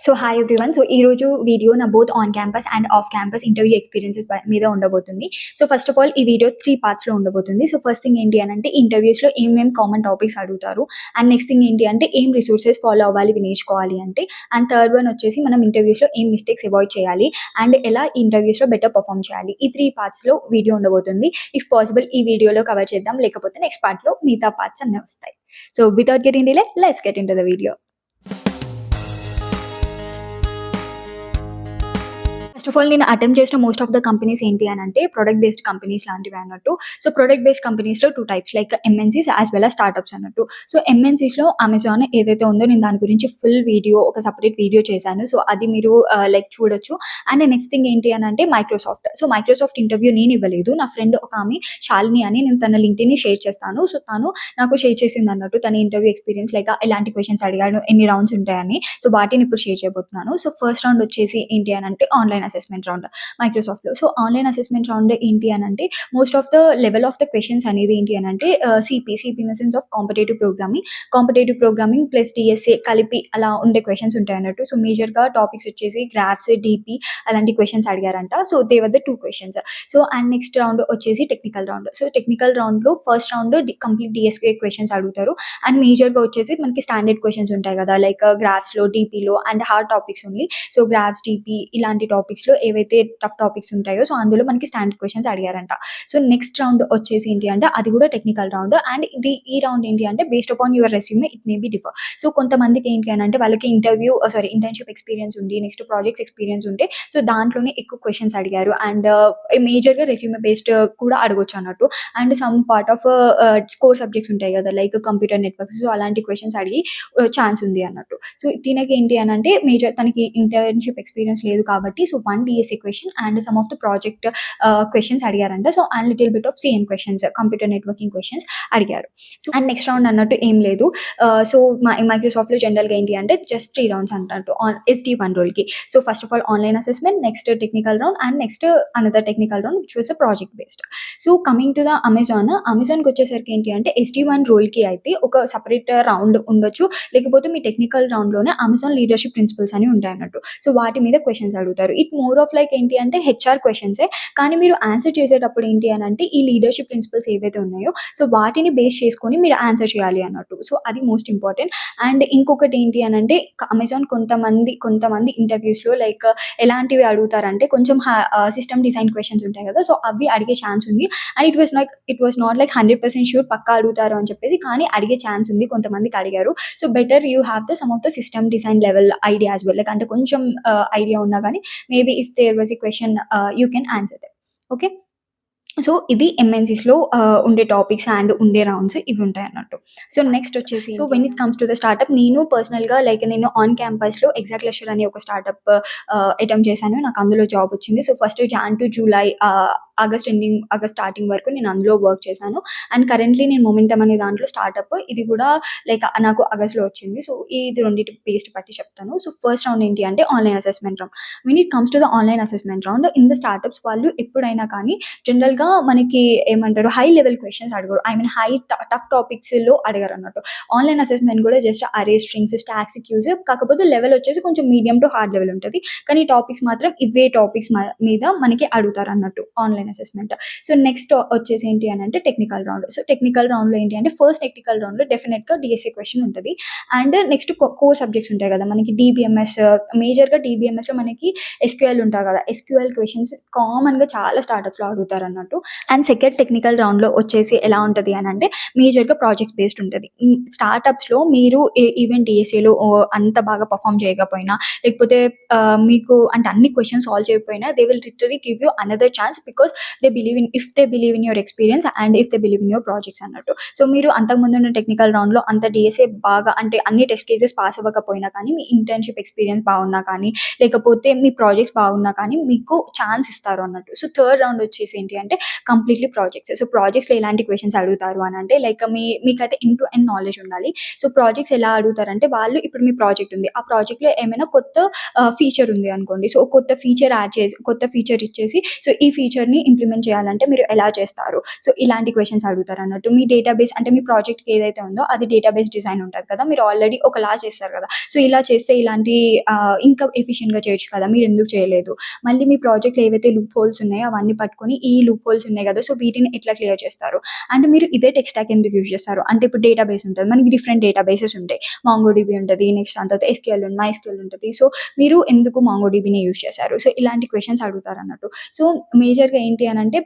So hi everyone. So ఈరోజు video నా both on campus and off campus interview experiences మీద ఉండబోతుంది. So first of all ఈ video 3 పార్ట్స్‌లో ఉండబోతుంది. సో ఫస్ట్ థింగ్ ఏంటి అనంటే ఇంటర్వ్యూస్‌లో ఏమేం కామన్ టాపిక్స్ అడుగుతారు. అండ్ నెక్స్ట్ థింగ్ ఏంటి అంటే ఏం రిసోర్సెస్ ఫాలో అవ్వాలి ఇవి నేర్చుకోవాలి అంటే. అండ్ థర్డ్ వన్ వచ్చేసి మనం ఇంటర్వ్యూస్‌లో ఏం మిస్టేక్స్ అవాయిడ్ చేయాలి అండ్ ఎలా ఇంటర్వ్యూస్‌లో బెటర్ పర్ఫార్మ్ చేయాలి. ఈ 3 పార్ట్స్‌లో వీడియో ఉండబోతుంది. ఇఫ్ పాసిబుల్ ఈ వీడియోలో కవర్ చేద్దాం. లేకపోతే నెక్స్ట్ పార్ట్‌లో మిగతా పార్ట్స్ అన్నీ వస్తాయి. So without getting delay let's get into the video. First of all నేను అటెంప్ట్ చేసిన మోస్ట్ ఆఫ్ ద కంపెనీస్ ఏంటి అని అంటే ప్రొడక్ట్ బేస్డ్ కంపెనీస్ లాంటివి అన్నట్టు. సో ప్రొడక్ట్ బేస్డ్ కంపెనీస్‌లో 2 types like MNCs as well as startups అన్నట్టు. సో ఎంఎన్‌సీస్‌లో అమెజాన్ ఏదైతే ఉందో నేను దాని గురించి ఫుల్ వీడియో ఒక సెపరేట్ వీడియో చేశాను. సో అది మీరు లైక్ చూడొచ్చు. అండ్ నెక్స్ట్ థింగ్ ఏంటి అని అంటే మైక్రోసాఫ్ట్. సో మైక్రోసాఫ్ట్ ఇంటర్వ్యూ నేను ఇవ్వలేదు. నా ఫ్రెండ్ ఒక ఆమె శాలిని అని నేను తన లింక్డ్‌ఇన్‌ని షేర్ చేస్తాను. సో తను నాకు షేర్ చేసింది అన్నట్టు తన ఇంటర్వ్యూ ఎక్స్పీరియన్స్ లైక్ ఎలాంటి క్వెషన్స్ అడిగాడు, ఎన్ని రౌండ్స్ ఉంటాయని. సో వాటిని ఇప్పుడు షేర్ చేయబోతున్నాను. సో ఫస్ట్ రౌండ్ వచ్చేసి ఏంటి అని అంటే ఆన్‌లైన్ అసెస్మెంట్ రౌండ్ మైక్రోసాఫ్ట్‌లో. సో ఆన్‌లైన్ అసెస్మెంట్ రౌండ్ ఏంటి అని అంటే most of the level of the questions అనేది ఏంటి అని అంటే CP in the sense of competitive programming plus DSA కలిపి అలా ఉండే క్వెషన్స్ ఉంటాయి అన్నట్టు. సో మేజర్‌గా టాపిక్స్ వచ్చేసి గ్రాఫ్స్, డీపీ అలాంటి క్వెషన్స్ అడిగారంట. So they were the 2 questions. So and next round వచ్చేసి టెక్నికల్ రౌండ్. సో టెక్నికల్ రౌండ్‌లో first round complete DSA questions అడుగుతారు. అండ్ మేజర్‌గా వచ్చేసి మనకి స్టాండర్డ్ క్వెషన్స్ ఉంటాయి కదా! లైక్ గ్రాఫ్స్‌లో, డీపీలో and hard topics only. So graphs, DP ఇలాంటి టాపిక్స్‌లో ఏవైతే టఫ్ టాపిక్స్ ఉంటాయో సో అందులో మనకి స్టాండర్డ్ క్వెషన్స్ అడిగారంట. సో నెక్స్ట్ రౌండ్ వచ్చేసి ఏంటి అంటే అది కూడా టెక్నికల్ రౌండ్. అండ్ ఈ రౌండ్ ఏంటి అంటే based upon your resume it may be differ. So కొంతమందికి ఏంటి అని అంటే వాళ్ళకి ఇంటర్న్‌షిప్ ఎక్స్‌పీరియన్స్ ఉండి నెక్స్ట్ ప్రాజెక్ట్స్ ఎక్స్‌పీరియన్స్ ఉంటే సో దాంట్లోనే ఎక్కువ క్వెషన్స్ అడిగారు. అండ్ మేజర్‌గా రెస్యూమే బేస్డ్ కూడా అడగొచ్చు అన్నట్టు. And some part of core subjects ఉంటాయి కదా! లైక్ కంప్యూటర్ నెట్వర్క్స్ సో అలాంటి క్వెషన్స్ అడిగి ఛాన్స్ ఉంది అన్నట్టు. సో తినకి ఏంటి అని అంటే తనకి ఇంటర్న్‌షిప్ ఎక్స్‌పీరియన్స్ లేదు కాబట్టి so 1 DSA question and some of the project questions అడిగారంట. So and little bit of CM questions computer networking questions అడిగారు. సో అండ్ నెక్స్ట్ రౌండ్ అన్నట్టు ఏం లేదు. సో మైక్రోసాఫ్ట్‌లో జనరల్‌గా ఏంటి అంటే జస్ట్ 3 రౌండ్స్ అన్నట్టు SD1 రోల్‌కి. So first of all online assessment, next technical round and next another technical round which was a project based. So coming to the అమెజాన్‌కి వచ్చేసరికి ఏంటి అంటే SD1 రోల్‌కి అయితే ఒక సెపరేట్ రౌండ్ ఉండొచ్చు. లేకపోతే మీ టెక్నికల్ రౌండ్‌లోనే అమెజాన్ లీడర్‌షిప్ ప్రిన్సిపల్స్ అని ఉంటాయి అన్నట్టు. సో వాటి మీద క్వెషన్స్ అడుగుతారు. ఇట్ మోర్ ఆఫ్ లైక్ ఏంటి అంటే హెచ్ఆర్ క్వెషన్సే. కానీ మీరు ఆన్సర్ చేసేటప్పుడు ఏంటి అని అంటే ఈ లీడర్‌షిప్ ప్రిన్సిపల్స్ ఏవైతే ఉన్నాయో సో వాటిని బేస్ చేసుకొని మీరు ఆన్సర్ చేయాలి అన్నట్టు. సో అది మోస్ట్ ఇంపార్టెంట్. అండ్ ఇంకొకటి ఏంటి అని అంటే అమెజాన్ కొంతమంది ఇంటర్వ్యూస్‌లో లైక్ ఎలాంటివి అడుగుతారంటే కొంచెం సిస్టమ్ డిజైన్ క్వెషన్స్ ఉంటాయి కదా! సో అవి అడిగే ఛాన్స్ ఉంది. And it was not like 100% sure పక్కా అడుగుతారు అని చెప్పేసి కానీ అడిగే ఛాన్స్ ఉంది. కొంతమందికి అడిగారు. So better you have the some of the system design level idea as well. Like అంటే కొంచెం ఐడియా ఉన్నా గానీ maybe if there was a question you can answer them. Okay. So ఇది ఎంఎన్‌సీస్‌లో ఉండే టాపిక్స్ అండ్ ఉండే రౌండ్స్ ఇవి ఉంటాయన్నట్టు. సో నెక్స్ట్ వచ్చేసి so when it comes to the startup నేను పర్సనల్‌గా లైక్ నేను ఆన్ క్యాంపస్‌లో ఎగ్జాక్ట్ లెక్చర్ అనే ఒక స్టార్టప్ అటెంప్ట్ చేశాను. నాకు అందులో జాబ్ వచ్చింది. So first Jan to July August starting వరకు నేను అందులో వర్క్ చేశాను. అండ్ కరెంట్‌లీ నేను మొమెంటమ్ అనే దాంట్లో స్టార్టప్ ఇది కూడా లైక్ నాకు ఆగస్ట్‌లో వచ్చింది. సో ఇది రెండిటి బేస్డ్ బట్టి చెప్తాను. సో ఫస్ట్ రౌండ్ ఏంటి అంటే online assessment round. When it comes to the online assessment round in the startups వాళ్ళు ఎప్పుడైనా కానీ జనరల్‌గా మనకి ఏమంటారు హై లెవెల్ క్వెషన్స్ అడగరు. ఐ మీన్ టఫ్ టాపిక్స్‌లో అడగరన్నట్టు. ఆన్‌లైన్ అసెస్మెంట్ కూడా just array, strings, stacks, queues కాకపోతే లెవెల్ వచ్చేసి కొంచెం మీడియం టు హార్డ్ లెవెల్ ఉంటది. కానీ టాపిక్స్ మాత్రం ఇవే టాపిక్స్ మీద మనకి అడుగుతారన్నట్టు ఆన్‌లైన్ అసెస్మెంట్. సో నెక్స్ట్ వచ్చేసి ఏంటి అని అంటే టెక్నికల్ రౌండ్. సో టెక్నికల్ రౌండ్‌లో ఏంటి అంటే ఫస్ట్ టెక్నికల్ రౌండ్‌లో డెఫినిట్‌గా డిఎస్ఏ క్వెషన్ ఉంటది. అండ్ నెక్స్ట్ కోర్ సబ్జెక్ట్స్ ఉంటాయి కదా! మనకి డీబీఎంఎస్ మేజర్‌గా డీబీఎంఎస్‌లో మనకి ఎస్‌క్యూఎల్ ఉంటాయి కదా! ఎస్‌క్యూఎల్ క్వెషన్స్ కామన్‌గా చాలా స్టార్టప్స్‌లో అడుగుతారన్నట్టు. అండ్ సెకండ్ టెక్నికల్ రౌండ్‌లో వచ్చేసి ఎలా ఉంటది అని అంటే మేజర్‌గా ప్రాజెక్ట్ బేస్డ్ ఉంటది. స్టార్టప్స్‌లో మీరు ఈవెన్ డీఎస్ఏలో అంత బాగా పర్ఫార్మ్ చేయకపోయినా లేకపోతే మీకు అంటే అన్ని క్వెషన్స్ సాల్వ్ చేయకపోయినా they will literally give you another chance because they believe in your experience and if they believe in your projects అన్నట్టు. సో మీరు అంతకుముందున్న టెక్నికల్ రౌండ్‌లో అంత డీఎస్ఏ బాగా అంటే అన్ని టెస్ట్ కేసెస్ పాస్ అవ్వకపోయినా కానీ మీ ఇంటర్న్‌షిప్ ఎక్స్‌పీరియన్స్ బాగున్నా కానీ లేకపోతే మీ ప్రాజెక్ట్స్ బాగున్నా కానీ మీకు ఛాన్స్ ఇస్తారు అన్నట్టు. సో థర్డ్ రౌండ్ వచ్చేసి ఏంటి అంటే కంప్లీట్‌లీ ప్రాజెక్ట్స్. సో, ప్రాజెక్ట్స్‌లో ఎలాంటి క్వెషన్స్ అడుగుతారు అనంటే లైక్ మీకైతే ఎండ్ టు ఎండ్ నాలెడ్జ్ ఉండాలి. సో, ప్రాజెక్ట్స్ ఎలా అడుగుతారంటే వాళ్ళు ఇప్పుడు మీ ప్రాజెక్ట్ ఉంది. ఆ ప్రాజెక్ట్‌లో ఏమైనా కొత్త ఫీచర్ ఉంది అనుకోండి. సో, కొత్త ఫీచర్ యాడ్ చేసి కొత్త ఫీచర్ ఇచ్చేసి సో, ఈ ఫీచర్‌ని ఇంప్లిమెంట్ చేయాలంటే మీరు ఎలా చేస్తారు? సో, ఇలాంటి క్వెషన్స్ అడుగుతారన్నట్టు. మీ డేటాబేస్ అంటే మీ ప్రాజెక్ట్‌కి ఏదైతే ఉందో అది డేటాబేస్ డిజైన్ ఉంటది కదా! మీరు ఆల్రెడీ ఒకలా చేస్తారు కదా! సో, ఇలా చేస్తే ఇలాంటి ఇంకా ఎఫిషియెంట్‌గా చేయొచ్చు కదా! మీరెందుకు చేయలేదు? మళ్ళీ మీ ప్రాజెక్ట్‌లో ఏవైతే లూప్ హోల్స్ ఉన్నాయో అవన్నీ పట్టుకొని ఈ లూప్ హోల్స్ ఉన్నాయి కదా! సో, వీటిని ఎట్లా క్లియర్ చేస్తారు? అండ్ మీరు ఇదే టెక్ స్టాక్ ఎందుకు యూజ్ చేస్తారు? అంటే ఇప్పుడు డేటాబేస్ ఉంటది. మనకి డిఫరెంట్ డేటాబేసెస్ ఉంటాయి. మాంగోడీబీ ఉంటది. నెక్స్ట్ దాని తర్వాత మైఎస్‌క్యూఎల్ ఉంటది. సో, మీరు ఎందుకు మాంగోడీబీని యూజ్ చేశారు? సో, ఇలాంటి క్వెషన్స్ అడుగుతారన్నట్టు. సో, మేజర్‌గా ఏంటి అనంటే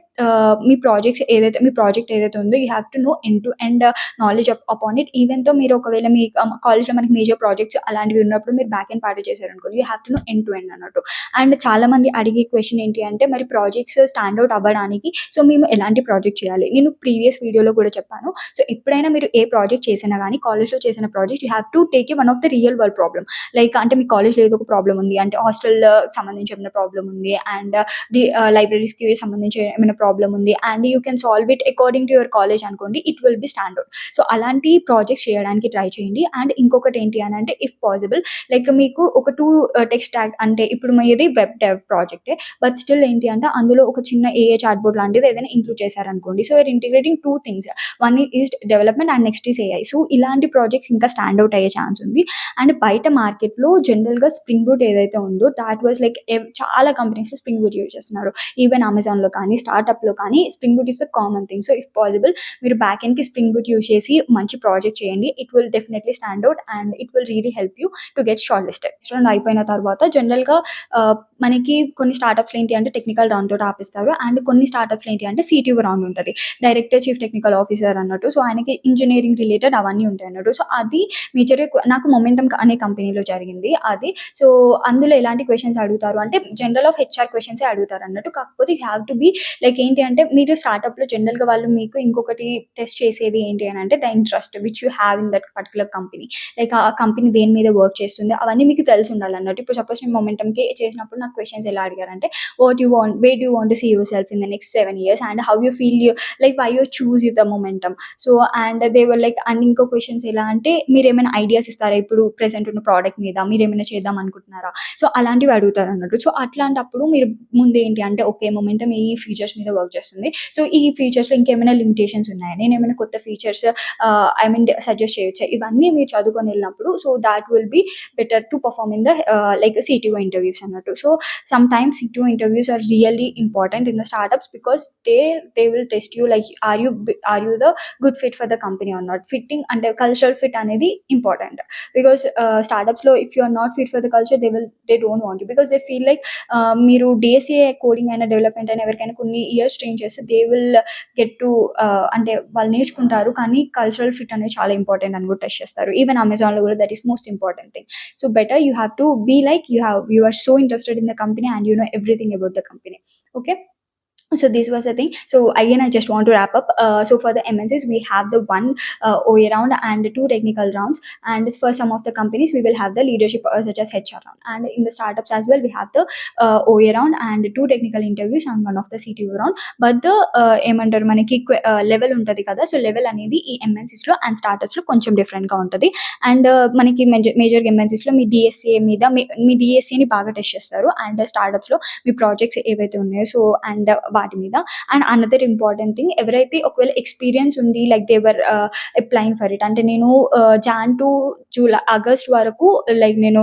మీ ప్రాజెక్ట్ ఏదైతే ఉందో you have to know end to end knowledge upon it. Even though మీరు ఒకవేళ మీ కాలేజ్‌లో మనకి మేజర్ ప్రాజెక్ట్స్ అలాంటివి ఉన్నప్పుడు మీరు బ్యాక్ ఎండ్ పార్ట్ చేశారనుకోండి. You have to know end to end అన్నట్టు. అండ్ చాలామంది అడిగే క్వెషన్ ఏంటి అంటే మరి ప్రాజెక్ట్స్ స్టాండ్ ఔట్ అవ్వడానికి సో, మేము ఎలాంటి ప్రాజెక్ట్ చేయాలి? నేను ప్రీవియస్ వీడియోలో కూడా చెప్పాను. సో, ఎప్పుడైనా మీరు ఏ ప్రాజెక్ట్ చేసినా గానీ కాలేజ్‌లో చేసిన project you have to take one of the real world problem. Like అంటే మీ కాలేజ్‌లో ఏదో ఒక ప్రాబ్లమ్ ఉంది. అంటే హాస్టల్ సంబంధించి ఏమైనా ప్రాబ్లమ్ ఉంది. అండ్ లైబ్రరీస్‌కి సంబంధించి ఏమైనా ప్రాబ్లమ్ ఉంది. And you can solve it according to your college అనుకోండి. It will be stand out. So, అలాంటి ప్రాజెక్ట్స్ చేయడానికి ట్రై చేయండి. అండ్ ఇంకొకటి ఏంటి అనంటే ఇఫ్ పాసిబుల్ లైక్ మీకు ఒక 2 టెక్ స్టాక్ అంటే ఇప్పుడు మీది వెబ్ డెవ్ ప్రాజెక్టే. బట్ స్టిల్ ఏంటి అంటే అందులో ఒక చిన్న ఏఐ చాట్‌బోట్ లాంటిది ఏదైనా ఇంక్లూడ్ చేశారనుకోండి. So, you're integrating 2 things. One is development and next is AI. So, ఇలాంటి ప్రాజెక్ట్స్ ఇంకా స్టాండ్ ఔట్ అయ్యే ఛాన్స్ ఉంది. అండ్ బయట మార్కెట్‌లో జనరల్‌గా స్ప్రింగ్ బూట్ ఏదైతే ఉందో థాట్ వాస్ లైక్ చాలా కంపెనీస్‌లో స్ప్రింగ్ బూట్ యూజ్ చేస్తున్నారు. ఈవెన్ అమెజాన్‌లో కానీ, స్టార్టప్‌లో కానీ spring boot is the common thing. So, if possible మీరు బ్యాక్ ఎండ్‌కి స్ప్రింగ్ బూట్ యూజ్ చేసి మంచి ప్రాజెక్ట్ చేయండి. It will definitely stand out and it will really help you to get short listed. Round అయిపోయిన తర్వాత జనరల్‌గా మనకి కొన్ని స్టార్టప్స్‌లో ఏంటి అంటే టెక్నికల్ రౌండ్ తోటి ఆపిస్తారు. అండ్ కొన్ని స్టార్టప్స్‌లో ఏంటి అంటే సీటీఓ రౌండ్ ఉంటది. డైరెక్టర్ చీఫ్ టెక్నికల్ ఆఫీసర్ అన్నట్టు. సో, ఆయనకి ఇంజినీరింగ్ రిలేటెడ్ అవన్నీ ఉంటాయన్నట్టు. సో, అది మేజర్‌గా నాకు మొమెంటమ్ అనే కంపెనీలో జరిగింది అది. సో, అందులో ఎలాంటి క్వెషన్స్ అడుగుతారు అంటే జనరల్ ఆఫ్ హెచ్ఆర్ క్వెషన్సే అడుగుతారన్నట్టు. కాకపోతే you have to be like ఏంటి అంటే మీరు స్టార్టప్‌లో జనరల్‌గా వాళ్ళు మీకు ఇంకొకటి టెస్ట్ చేసేది ఏంటి అనంటే the interest which you have in that particular company. Like ఆ కంపెనీ దేని మీద వర్క్ చేస్తుంది అవన్నీ మీకు తెలిసి ఉండాలన్నట్టు. ఇప్పుడు సపోజ్ నేను మొమెంటమ్‌కి చేసినప్పుడు నాకు క్వెషన్స్ ఎలా అడిగారంటే where do you want to see your self in the next 7 years and how you feel like why you choose the momentum. So, and they were like and ఇంకో క్వెషన్స్ ఎలా అంటే మీరేమైనా ideas ఇస్తారా? ఇప్పుడు present ఉన్న product మీద మీరేమైనా చేద్దాం అనుకుంటున్నారా? సో, అలాంటివి అడుగుతారన్నట్టు. సో, అట్లాంటప్పుడు మీరు ముందేంటి అంటే ఓకే. మొమెంటమ్ ఈ ఫీచర్స్ మీద వర్క్ చేస్తుంది. సో, ఈ ఫీచర్స్‌లో ఇంకేమైనా లిమిటేషన్స్ ఉన్నాయా? నేనేమైనా కొత్త ఫీచర్స్ ఐ మీన్ సజెస్ట్ చేయొచ్చా? ఇవన్నీ మీరు చదువుకొని వెళ్ళినప్పుడు so, that will be better to perform in the like CTO interviews అన్నట్టు. So, sometimes CTO interviews are really important in the startups because they will test you like are you the good fit for the company or not. Fitting అంటే cultural fit అనేది important. Because స్టార్టప్స్‌లో if you are not fit for the culture they don't want you. Because they feel like మీరు DSA coding అయినా, development అయినా ఎవరికైనా కొన్ని years train చేస్తే they will get to అంటే వాళ్ళు నేర్చుకుంటారు. కానీ కల్చరల్ ఫిట్ అనేది చాలా ఇంపార్టెంట్ అని కూడా టెస్ట్ చేస్తారు. ఈవెన్ అమెజాన్‌లో కూడా that is most important thing. So better you have to be like you are so interested in the company and you know everything about the company. Okay. So this was the thing. So again, I just want to wrap up. So for the MNCs, we have the one OA round and two technical rounds. And for some of the companies, we will have the leadership such as HR round. And in the startups as well, we have the OA round and two technical interviews and one of the CTO round. But the ఏమంటారు మనకి level ఉంటది కదా. So level అనేది ఈ ఎంఎన్సీస్లో and స్టార్టప్స్లో కొంచెం డిఫరెంట్గా ఉంటుంది. And మనకి మేజర్గా ఎంఎన్సీస్లో మీ డిఎస్ఏ మీద మీ డిఎస్ఏని బాగా టెస్ట్ చేస్తారు. అండ్ స్టార్టప్స్లో మీ ప్రాజెక్ట్స్ ఏవైతే ఉన్నాయో సో అండ్ వాటి మీద. అండ్ అనదర్ ఇంపార్టెంట్ థింగ్ ఎవరైతే ఒకవేళ ఎక్స్పీరియన్స్ ఉండి like they're applying for it అంటే నేను జాన్ టు ఆగస్ట్ వరకు లైక్ నేను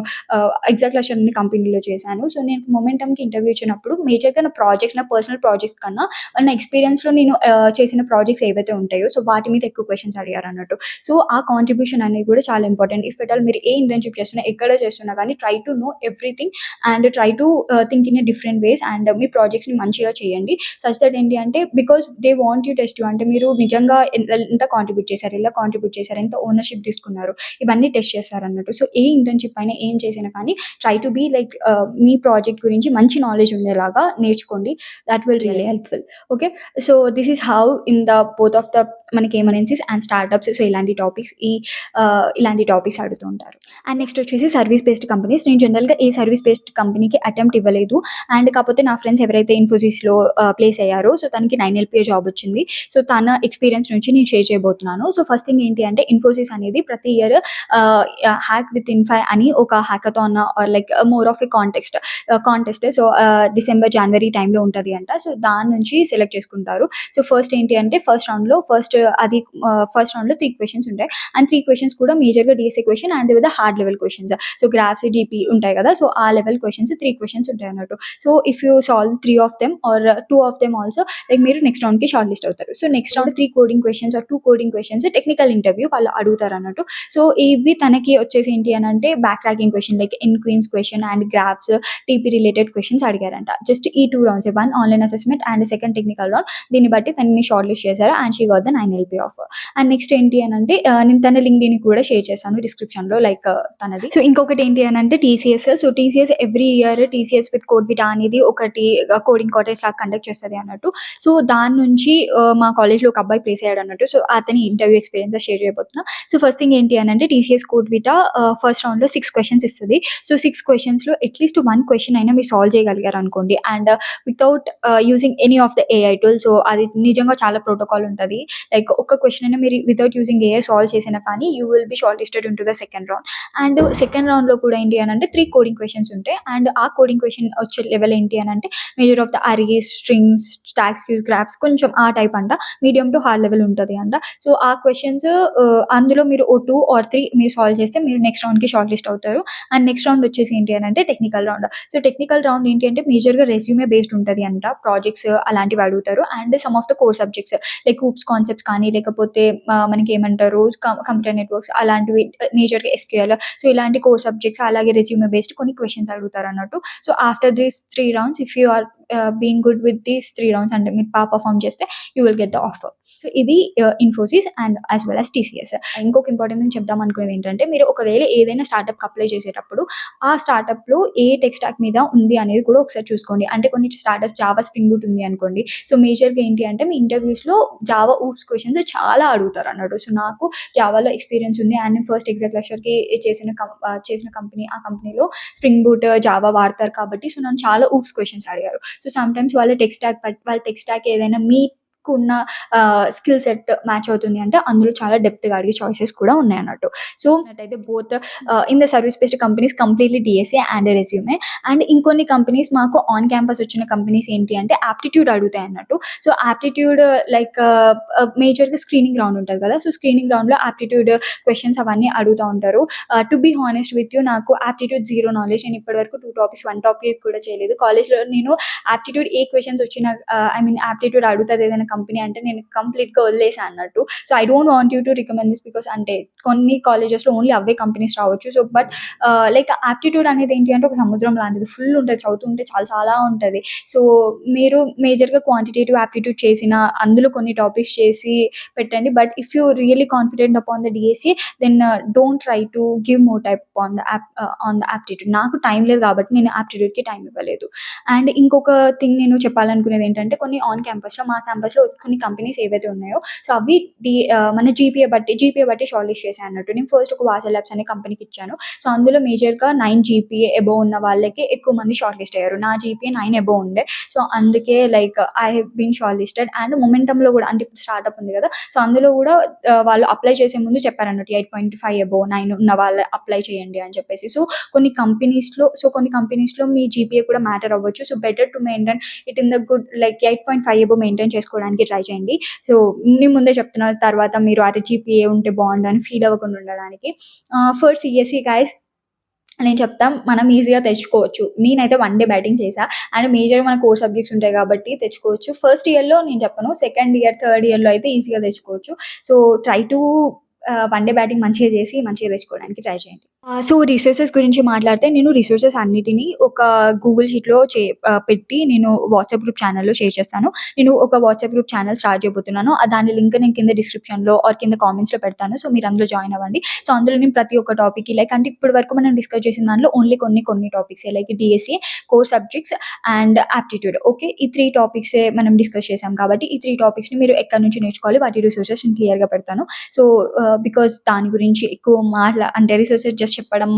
ఎగ్జాక్ట్ అన్ని కంపెనీలో చేశాను. సో నేను మొమెంటమ్కి ఇంటర్వ్యూ ఇచ్చినప్పుడు మేజర్గా నా ప్రాజెక్ట్స్ నా పర్సనల్ ప్రాజెక్ట్ కన్నా నా ఎక్స్పీరియన్స్లో నేను చేసిన ప్రాజెక్ట్స్ ఏవైతే ఉంటాయో సో వాటి మీద ఎక్కువ క్వశ్చన్స్ అడిగారు అన్నట్టు. సో ఆ కాంట్రిబ్యూషన్ అనేది కూడా చాలా ఇంపార్టెంట్. ఇఫ్ ఎట్ ఆల్ మీరు ఏ ఇంటర్న్షిప్ చేస్తున్నా ఎక్కడ చేస్తున్నా కానీ try to know everything and try to think in a different ways and మీ ప్రాజెక్ట్స్ని మంచిగా చేయండి. సచ్ దట్ ఏంటి అంటే because they want you test you అంటే మీరు నిజంగా ఎంత కాంట్రిబ్యూట్ చేశారు, ఎలా కాంట్రిబ్యూట్ చేశారు, ఎంత ఓనర్షిప్ తీసుకున్నారు, ఇవన్నీ టెస్ట్ చేస్తారు అన్నట్టు. సో ఏ ఇంటర్న్షిప్ అయినా ఏం చేసినా కానీ ట్రై టు బీ లైక్ మీ ప్రాజెక్ట్ గురించి మంచి నాలెడ్జ్ ఉండేలాగా నేర్చుకోండి. That will really helpful. Okay. So this is how in the both of the మనకి ఎంఎన్సీస్ అండ్ స్టార్టప్స్. సో ఇలాంటి టాపిక్స్ అడుగుతూ ఉంటారు. అండ్ నెక్స్ట్ వచ్చేసి సర్వీస్ బేస్డ్ కంపెనీస్. నేను జనరల్‌గా ఏ సర్వీస్ బేస్డ్ కంపెనీకి అటెంప్ట్ ఇవ్వలేదు. అండ్ కాకపోతే నా ఫ్రెండ్స్ ఎవరైతే ఇన్ఫోసిస్‌లో ప్లేస్ అయ్యారో సో తనకి 9 ఎల్‌పిఏ జాబ్ వచ్చింది. సో తన ఎక్స్‌పీరియన్స్ నుంచి నేను షేర్ చేయబోతున్నాను. సో ఫస్ట్ థింగ్ ఏంటి అంటే ఇన్ఫోసిస్ అనేది ప్రతి ఇయర్ హ్యాక్ విత్ ఇన్ఫై అని ఒక hackathon or like more of a contest. So December, జనవరి టైంలో ఉంటది అంట. సో దాని నుంచి సెలెక్ట్ చేసుకుంటారు. సో ఫస్ట్ ఏంటి అంటే ఫస్ట్ రౌండ్‌లో 3 క్వెషన్స్ ఉంటాయి. అండ్ 3 క్వెషన్స్ కూడా మేజర్‌గా DSA question and with hard level questions. So graphs, DP ఉంటాయి కదా! సో ఆ లెవెల్ క్వెషన్స్ 3 క్వెషన్స్ ఉంటాయన్నట్టు. So if you solve 3 of them or 2 of them also like మీరు నెక్స్ట్ రౌండ్‌కి షార్ట్ లిస్ట్ అవుతారు. So next round 3 coding questions or 2 coding questions technical interview వాళ్ళు అడుగుతారన్నట్టు. So ఇవి తనకి వచ్చేసి ఏంటి అనంటే backtracking question like queens question and graphs, TP related questions అడిగారంట. జస్ట్ ఈ 2 rounds, 1 online assessment and second technical round. దీన్ని బట్టి తనని షార్ట్ లిస్ట్ చేశారు and she got the 9 LP offer. And next ఏంటి అనంటే నేను తన లింక్డ్ఇన్ కూడా షేర్ చేశాను డిస్క్రిప్షన్‌లో లైక్ తనది. సో ఇంకొకటి ఏంటి అనంటే TCS. So TCS every year TCS with Codevita అనేది ఒకటి కోడింగ్ కాంటెస్ట్ లాగా కండక్ట్ చేస్తది అన్నట్టు. సో దాని నుంచి మా కాలేజ్‌లో ఒక అబ్బాయి ప్లేస్ అయ్యాడు అన్నట్టు. సో అతని ఇంటర్వ్యూ ఎక్స్‌పీరియన్స్ షేర్ చేయబోతున్నా. సో ఫస్ట్ థింగ్ ఏంటి అనంటే టీసీఎస్ కోడ్విటా ఫస్ట్ రౌండ్‌లో 6 క్వెషన్స్ ఇస్తది. సో 6 క్వెషన్స్‌లో అట్‌లీస్ట్ 1 క్వెషన్ అయినా మీరు సాల్వ్ చేయగలిగారు అనుకోండి and without using any of the AI tool. So అది నిజంగా చాలా ప్రోటోకాల్ ఉంటది. లైక్ ఒక్క క్వెషన్ అయినా మీరు వితౌట్ యూజింగ్ ఏఐ సాల్వ్ చేసినా కానీ you will be shortlisted into the second round. And second రౌండ్‌లో కూడా ఏంటి అనంటే 3 కోడింగ్ క్వెషన్స్ ఉంటాయి. అండ్ ఆ కోడింగ్ క్వెషన్ వచ్చే లెవెల్ ఏంటి అనంటే major of the arrays, strings, stacks, queues, graphs కొంచెం ఆ టైప్ అంట. మీడియం టు హార్డ్ లెవెల్ ఉంటది అంట. సో ఆ క్వెషన్స్ అందులో మీరు ఓ 2 ఆర్ 3 మీరు సాల్వ్ చేస్తే మీరు నెక్స్ట్ రౌండ్‌కి షార్ట్ లిస్ట్ అవుతారు. అండ్ నెక్స్ట్ రౌండ్ వచ్చేసి ఏంటి అనంటే technical round. So technical round ఏంటి అంటే మేజర్‌గా రెజ్యూమే బేస్డ్ ఉంటది అంట. ప్రాజెక్ట్స్ అలాంటివి అడుగుతారు. And some of the core subjects like OOPS concepts కానీ లేకపోతే మనకేమంటారు కంప్యూటర్ నెట్వర్క్స్ అలాంటివి మేజర్‌గా ఎస్‌క్యూఎల్. సో ఇలాంటి కోర్ సబ్జెక్ట్స్ అలాగే రెజ్యూమే బేస్డ్ కొన్ని క్వెషన్స్ అడుగుతారన్నట్టు. So after these 3 rounds if you are being good with these 3 rounds అంటే మీరు పర్ఫార్మ్ చేస్తే you will get the offer. So ఇది Infosys and as well as TCS. ఇంకొక important thing చెప్దాం అనుకునేది ఏంటంటే మీరు ఒకవేళ ఏదైనా స్టార్టప్‌కి అప్లై చేసేటప్పుడు ఆ స్టార్టప్‌లో ఏ టెక్ స్టాక్ మీద ఉంది అనేది కూడా ఒకసారి చూసుకోండి. అంటే కొన్ని స్టార్టప్స్ జావా స్ప్రింగ్ బూట్ ఉంది అనుకోండి. సో మేజర్‌గా ఏంటి అంటే మీ ఇంటర్వ్యూస్‌లో జావా ఊప్స్ క్వెషన్స్ చాలా అడుగుతారన్నట్టు. సో నాకు జావాలో ఎక్స్‌పీరియన్స్ ఉంది అండ్ నేను ఫస్ట్ ఎగ్జాక్ట్ లెక్చర్‌కి చేసిన కంపెనీ ఆ కంపెనీలో స్ప్రింగ్ బూట్, జావా వాడతారు కాబట్టి సో నన్ను చాలా ఊప్స్ క్వెషన్స్ అడిగారు. సో సమ్‌టైమ్స్ వాళ్ళ టెక్ స్టాక్ ఏదైనా మీకున్న స్కిల్ సెట్ మ్యాచ్ అవుతుంది అంటే అందులో చాలా డెప్త్‌గా అడిగే చాయిసెస్ కూడా ఉన్నాయన్నట్టు. సో అయితే both in the service based companies completely DSA and resume. And ఇంకొన్ని కంపెనీస్ మాకు ఆన్ క్యాంపస్ వచ్చిన కంపెనీస్ ఏంటి అంటే యాప్టిట్యూడ్ అడుగుతాయి అన్నట్టు. సో యాప్టిట్యూడ్ లైక్ మేజర్‌గా స్క్రీనింగ్ రౌండ్ ఉంటది కదా! సో స్క్రీనింగ్ రౌండ్‌లో యాప్టిట్యూడ్ క్వెషన్స్ అవన్నీ అడుగుతా ఉంటారు. To be honest with you నాకు యాప్టిట్యూడ్ జీరో నాలెడ్జ్. నేను ఇప్పటివరకు 2 టాపిక్స్ 1 టాపిక్ కూడా చేయలేదు. కాలేజ్‌లో నేను యాప్టిట్యూడ్ ఏ క్వెషన్స్ వచ్చినా యాప్టిట్యూడ్ అడుగుతది ఏదైనా కంపెనీ అంటే నేను కంప్లీట్‌గా వదిలేసా అన్నట్టు. So I don't want you to recommend this because అంటే కొన్ని కాలేజెస్‌లో ఓన్లీ అవే కంపెనీస్ రావచ్చు. సో బట్ లైక్ యాప్టిట్యూడ్ అనేది ఏంటి అంటే ఒక సముద్రం లాంటిది. ఫుల్ ఉంటది. చదువుతుంటే చాలా చాలా ఉంటది. సో మీరు మేజర్‌గా క్వాంటిటేటివ్ యాప్టిట్యూడ్ చేసిన అందులో కొన్ని టాపిక్స్ చేసి పెట్టండి. But if you really confident upon the DSC then don't try to give more type on the aptitude. నాకు టైం లేదు కాబట్టి నేను యాప్టిట్యూడ్‌కి టైం ఇవ్వలేదు. అండ్ ఇంకొక థింగ్ నేను చెప్పాలనుకునేది ఏంటంటే కొన్ని ఆన్ క్యాంపస్‌లో మా క్యాంపస్‌లో కొన్ని కంపెనీస్ ఏవైతే ఉన్నాయో సో అవి మన జీపీఏ బట్టి షార్ట్ లిస్ట్ చేశాయి అన్నట్టు. నేను ఫస్ట్ ఒక వాసల్ ల్యాబ్స్ అనే కంపెనీకి ఇచ్చాను. సో అందులో మేజర్‌గా 9 జీపీఏ అబోవ్ ఉన్న వాళ్ళకి ఎక్కువ మంది షార్ట్ లిస్ట్ అయ్యారు. నా జీపీఏ 9 అబోవ్ ఉండే. సో అందుకే like I have been short listed. And మొమెంటమ్‌లో కూడా అంటే ఇప్పుడు స్టార్టప్ ఉంది కదా! సో అందులో కూడా వాళ్ళు అప్లై చేసే ముందు చెప్పారన్నట్టు 8.5 అబోవ్ 9 ఉన్న వాళ్ళు అప్లై చేయండి అని చెప్పేసి. సో కొన్ని కంపెనీస్‌లో మీ జీపీఏ కూడా మ్యాటర్ అవ్వచ్చు. So better to maintain it in the good like 8.5 above maintain చేసుకోవడానికి ట్రై చేయండి. సో నేను ముందే చెప్తున్నా తర్వాత మీరు అరే జీపీఏ ఉంటే బాగుండు అని ఫీల్ అవ్వకుండా ఉండడానికి. ఫర్ సీఎస్ఈ గైస్ నేను చెప్తా మనం ఈజీగా తెచ్చుకోవచ్చు. నేనైతే 1 డే బ్యాటింగ్ చేశా. అండ్ మేజర్‌గా మన కోర్ సబ్జెక్ట్స్ ఉంటాయి కాబట్టి తెచ్చుకోవచ్చు. ఫస్ట్ ఇయర్‌లో నేను చెప్పను. సెకండ్ ఇయర్, థర్డ్ ఇయర్‌లో అయితే ఈజీగా తెచ్చుకోవచ్చు. So try to 1 day batting మంచిగా చేసి మంచిగా తెచ్చుకోవడానికి ట్రై చేయండి. సో, రిసోర్సెస్ గురించి మాట్లాడితే నేను రిసోర్సెస్ అన్నిటిని ఒక గూగుల్ షీట్‌లో పెట్టి నేను వాట్సాప్ గ్రూప్ ఛానెల్‌లో షేర్ చేస్తాను. నేను ఒక వాట్సాప్ గ్రూప్ ఛానెల్ స్టార్ట్ చేయబోతున్నాను. దాని లింక్ నేను కింద డిస్క్రిప్షన్‌లో ఆర్ కింద కామెంట్స్‌లో పెడతాను. సో, మీరు అందులో జాయిన్ అవ్వండి. సో, అందులో నేను ప్రతి ఒక్క టాపిక్‌కి లైక్ అంటే ఇప్పటి వరకు మనం డిస్కస్ చేసిన దాంట్లో ఓన్లీ కొన్ని టాపిక్సే like DSA, core subjects and aptitude. Okay. ఈ 3 టాపిక్సే మనం డిస్కస్ చేసాం కాబట్టి ఈ 3 టాపిక్స్‌ని మీరు ఎక్కడి నుంచి నేర్చుకోవాలి వాటి రిసోర్సెస్ నేను క్లియర్‌గా పెడతాను. సో, బికాజ్ దాని గురించి ఎక్కువ అంటే రిసోర్సెస్ జస్ట్ చెప్పడం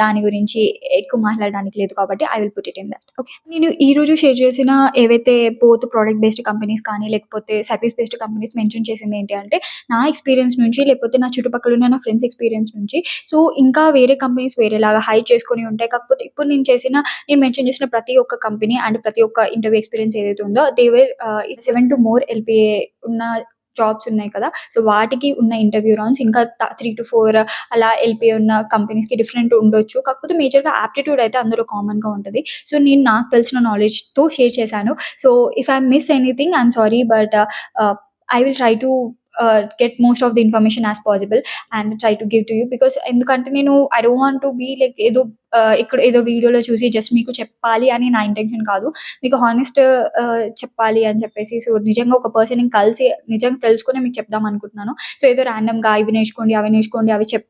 దాని గురించి ఎక్కువ మాట్లాడడానికి లేదు కాబట్టి I will put it in that. Okay. నేను ఈరోజు షేర్ చేసిన ఏవైతే బోత్ ప్రొడక్ట్ బేస్డ్ కంపెనీస్ కానీ, లేకపోతే సర్వీస్ బేస్డ్ కంపెనీస్ మెన్షన్ చేసింది ఏంటి అంటే, నా ఎక్స్‌పీరియన్స్ నుంచి లేకపోతే నా చుట్టుపక్కల ఉన్న నా ఫ్రెండ్స్ ఎక్స్‌పీరియన్స్ నుంచి. సో, ఇంకా వేరే కంపెనీస్ వేరేలాగా హైడ్ చేసుకొని ఉంటాయి. కాకపోతే ఇప్పుడు నేను మెన్షన్ చేసిన ప్రతి ఒక్క కంపెనీ అండ్ ప్రతి ఒక్క ఇంటర్వ్యూ ఎక్స్‌పీరియన్స్ ఏదైతే ఉందో they were 7 to more LPA ఉన్న జాబ్స్ ఉన్నాయి కదా! సో, వాటికి ఉన్న ఇంటర్వ్యూ రౌండ్స్ ఇంకా 3-4 అలా ఎల్‌పీఏ ఉన్న కంపెనీస్‌కి డిఫరెంట్ ఉండొచ్చు. కాకపోతే మేజర్‌గా యాప్టిట్యూడ్ అయితే అందరూ కామన్‌గా ఉంటది. సో, నేను నాకు తెలిసిన నాలెడ్జ్‌తో షేర్ చేశాను. So, if I miss anything I am sorry but I will try to get most of the information as possible and try to give to you. Because ఎందుకంటే నేను I don't want to be like ఇక్కడ ఏదో వీడియోలో చూసి just మీకు చెప్పాలి అని నా ఇంటెన్షన్ కాదు. మీకు హానెస్ట్ చెప్పాలి అని చెప్పేసి. సో, నిజంగా ఒక పర్సన్‌ని కలిసి నిజంగా తెలుసుకొని మీకు చెప్దాం అనుకుంటున్నాను. సో, ఏదో ర్యాండమ్‌గా ఇవి నేర్చుకోండి, అవి నేర్చుకోండి, అవి చెప్పి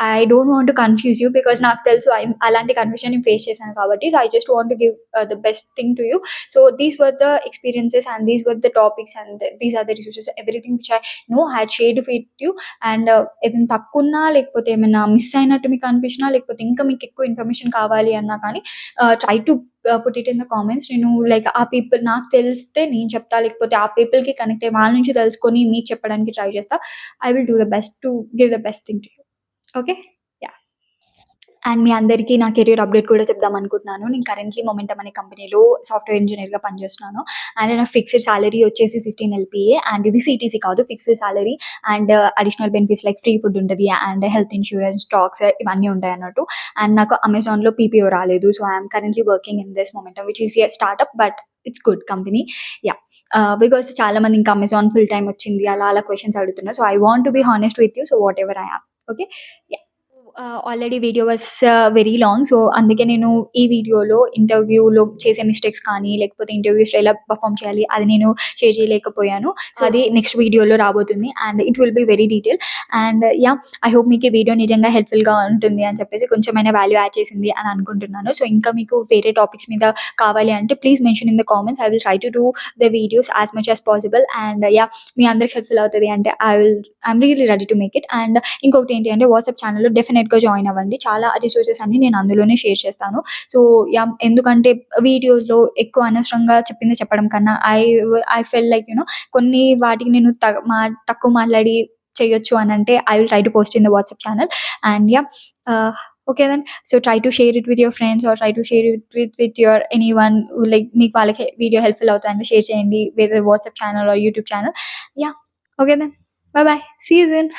I don't want to confuse you because నాకు తెలుసు అలాంటి కన్‌ఫ్యూజన్ నేను ఫేస్ చేశాను కాబట్టి. So, I just want to give the best thing to you. So, these were the experiences and these were the topics and these are the resources everything which I know I had shared with you. And ఏదైనా తక్కువున్నా లేకపోతే ఏమైనా miss అయినట్టు మీకు అనిపించినా లేకపోతే ఇంకా మీకు ఎక్కువ ఇన్ఫర్మేషన్ కావాలి అన్నా కానీ try to put it in the comments. నేను లైక్ ఆ పీపుల్ నాకు తెలిస్తే నేను చెప్తా. లేకపోతే ఆ పీపుల్‌కి కనెక్ట్ అయ్యి వాళ్ళ నుంచి తెలుసుకొని మీకు చెప్పడానికి ట్రై చేస్తా. I will do the best to give the best thing to you. Okay. Yeah! And మీ అందరికీ నా కెరియర్ అప్డేట్ కూడా చెప్దామనుకుంటున్నాను. నేను కరెంట్‌లీ మొమెంటమ్ అనే కంపెనీలో సాఫ్ట్‌వేర్ ఇంజినీర్‌గా పనిచేస్తున్నాను. అండ్ నా ఫిక్స్డ్ సాలరీ వచ్చేసి 15 ఎల్‌పీఏ అండ్ ఇది సీటీసీ కాదు fixed salary and additional benefits like free food ఉంటది అండ్ హెల్త్ ఇన్స్యూరెన్స్, స్టాక్స్ ఇవన్నీ ఉంటాయన్నట్టు. అండ్ నాకు అమెజాన్‌లో పీపీఓ రాలేదు. So, I am currently working in this momentum which is a startup but it's good company. Yeah! Because చాలా మంది ఇంకా Amazon full time వచ్చింది అలా క్వెషన్స్ అడుగుతున్నారు. So, I want to be honest with you. So, whatever I am. Okay. Yeah! Already video was very long. So, అందుకే నేను ఈ వీడియోలో ఇంటర్వ్యూలో చేసే మిస్టేక్స్ కానీ, లేకపోతే ఇంటర్వ్యూస్‌లో ఎలా పర్ఫార్మ్ చేయాలి అది నేను షేర్ చేయలేకపోయాను. సో, అది నెక్స్ట్ వీడియోలో రాబోతుంది and it will be very detail. And yeah! I hope మీకు ఈ వీడియో నిజంగా హెల్ప్‌ఫుల్‌గా ఉంటుంది అని చెప్పేసి కొంచెమైనా వాల్యూ యాడ్ చేసింది అని అనుకుంటున్నాను. సో, ఇంకా మీకు వేరే టాపిక్స్ మీద కావాలి అంటే please mention in the comments. I will try to do the videos as much as possible. And yeah! మీ అందరికి హెల్ప్‌ఫుల్ అవుతది అంటే I am really ready to make it. And ఇంకొకటి ఏంటి అంటే వాట్సాప్ ఛానెల్‌లో డెఫినెట్‌గా జాయిన్ అవ్వండి. చాలా రిసోర్సెస్ అన్నీ నేను అందులోనే షేర్ చేస్తాను. So, yeah! ఎందుకంటే వీడియోస్‌లో ఎక్కువ అనవసరంగా చెప్పింది చెప్పడం కన్నా ఐ ఫెల్ట్ లైక్ కొన్ని వాటికి నేను తక్కువ మాట్లాడి చేయొచ్చు అనంటే I will try to post in the WhatsApp channel. And yeah! Okay then. So, try to share it with your friends or try to share it with your anyone like మీకు వాళ్ళకి video helpful అవుతదంటే share చేయండి. Whether WhatsApp channel or YouTube channel. Yeah! Okay then. Bye bye. See you soon.